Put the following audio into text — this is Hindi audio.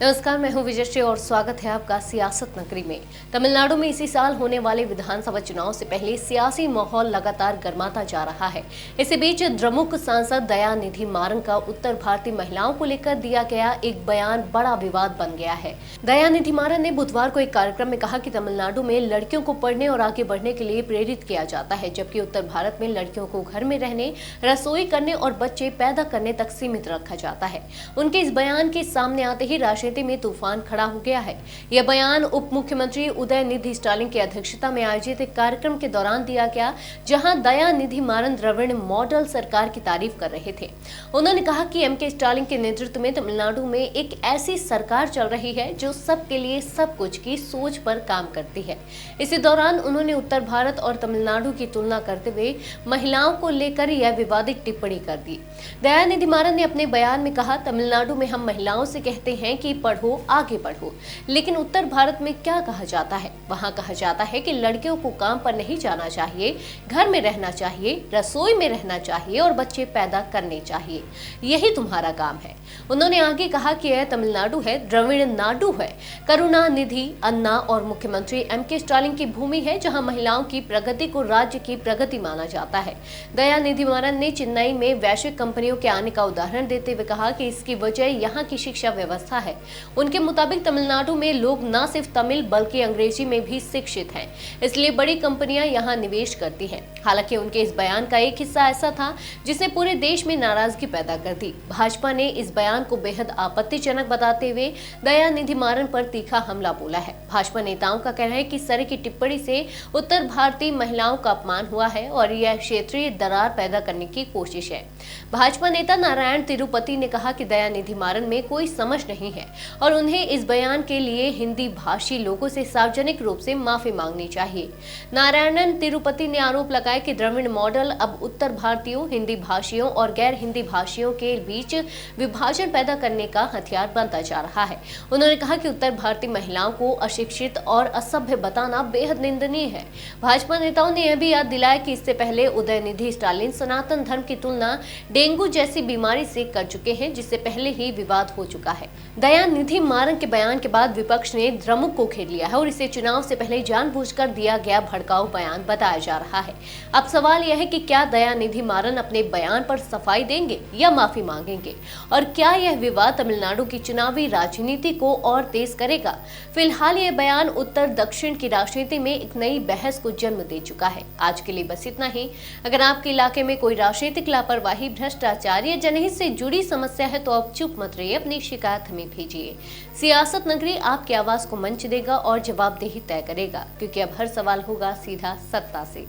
नमस्कार, मैं हूं विजयश्री और स्वागत है आपका सियासत नगरी में। तमिलनाडु में इसी साल होने वाले विधानसभा चुनाव से पहले सियासी माहौल लगातार गर्माता जा रहा है। इसी बीच द्रमुक सांसद दयानिधि मारन का उत्तर भारतीय महिलाओं को लेकर दिया गया एक बयान बड़ा विवाद बन गया है। दयानिधि मारन ने बुधवार को एक कार्यक्रम में कहा कि तमिलनाडु में लड़कियों को पढ़ने और आगे बढ़ने के लिए प्रेरित किया जाता है, जबकि उत्तर भारत में लड़कियों को घर में रहने, रसोई करने और बच्चे पैदा करने तक सीमित रखा जाता है। उनके इस बयान के सामने आते ही राजनीति में तूफान खड़ा हो गया है। यह बयान उप मुख्यमंत्री उदयनिधि स्टालिन की अध्यक्षता में आयोजित एक कार्यक्रम के दौरान दिया गया, जहां दयानिधि मारन द्रविड़ मॉडल सरकार की तारीफ कर रहे थे। उन्होंने कहा कि एमके स्टालिन के नेतृत्व में तमिलनाडु में एक ऐसी सरकार चल रही है जो सबके लिए सब कुछ की सोच पर काम करती है। इसी दौरान उन्होंने उत्तर भारत और तमिलनाडु की तुलना करते हुए महिलाओं को लेकर यह विवादित टिप्पणी कर दी। दयानिधि मारन ने अपने बयान में कहा, तमिलनाडु में हम महिलाओं से कहते हैं कि पढ़ो, आगे बढ़ो, लेकिन उत्तर भारत में क्या कहा जाता है? वहां कहा जाता है कि लड़कियों को काम पर नहीं जाना चाहिए, घर में रहना चाहिए, रसोई में रहना चाहिए और बच्चे पैदा करने चाहिए। यही तुम्हारा काम है। उन्होंने आगे कहा कि यह तमिलनाडु है, द्रविड़ नाडु है। करुणानिधि अन्ना और मुख्यमंत्री एमके स्टालिन की भूमि है, जहां महिलाओं की प्रगति को राज्य की प्रगति माना जाता है। दयानिधि मारन ने चेन्नई में वैश्विक कंपनियों के आने का उदाहरण देते हुए कहा कि इसकी वजह यहाँ की शिक्षा व्यवस्था है। उनके मुताबिक तमिलनाडु में लोग न सिर्फ तमिल बल्कि अंग्रेजी में भी शिक्षित हैं, इसलिए बड़ी कंपनियां यहां निवेश करती हैं। हालांकि उनके इस बयान का एक हिस्सा ऐसा था जिसने पूरे देश में नाराजगी पैदा कर दी। भाजपा ने इस बयान को बेहद आपत्तिजनक बताते हुए दयानिधि मारन पर तीखा हमला बोला है। भाजपा नेताओं का कहना है कि इस तरह की टिप्पणी से उत्तर भारतीय महिलाओं का अपमान हुआ है और यह क्षेत्रीय दरार पैदा करने की कोशिश है। भाजपा नेता नारायण तिरुपति ने कहा कि दयानिधि मारन में कोई समझ नहीं है और उन्हें इस बयान के लिए हिंदी भाषी लोगों से सार्वजनिक रूप से माफी मांगनी चाहिए। नारायणन तिरुपति ने आरोप लगाया कि द्रविड़ मॉडल अब उत्तर भारतीयों, हिंदी भाषियों और गैर हिंदी भाषियों के बीच विभाजन पैदा करने का हथियार बनता जा रहा है। उन्होंने कहा कि उत्तर भारतीय महिलाओं को अशिक्षित और असभ्य बताना बेहद निंदनीय है। भाजपा नेताओं ने यह भी याद दिलाया कि इससे पहले उदयनिधि स्टालिन सनातन धर्म की तुलना डेंगू जैसी बीमारी से कर चुके हैं, जिससे पहले ही विवाद हो चुका है। दयानिधि मारन के बयान के बाद विपक्ष ने द्रमुक को घेर लिया है और इसे चुनाव से पहले जानबूझकर दिया गया भड़काऊ बयान बताया जा रहा है। अब सवाल यह है कि क्या दयानिधि मारन अपने बयान पर सफाई देंगे या माफी मांगेंगे, और क्या यह विवाद तमिलनाडु की चुनावी राजनीति को और तेज करेगा? फिलहाल यह बयान उत्तर दक्षिण की राजनीति में एक नई बहस को जन्म दे चुका है। आज के लिए बस इतना ही। अगर आपके इलाके में कोई राजनीतिक लापरवाही, भ्रष्टाचार या जनहित से जुड़ी समस्या है तो आप चुप मत रहिए, अपनी शिकायत हमें भेजिए। सियासत नगरी आपकी आवाज को मंच देगा और जवाबदेही तय करेगा, क्योंकि अब हर सवाल होगा सीधा सत्ता से।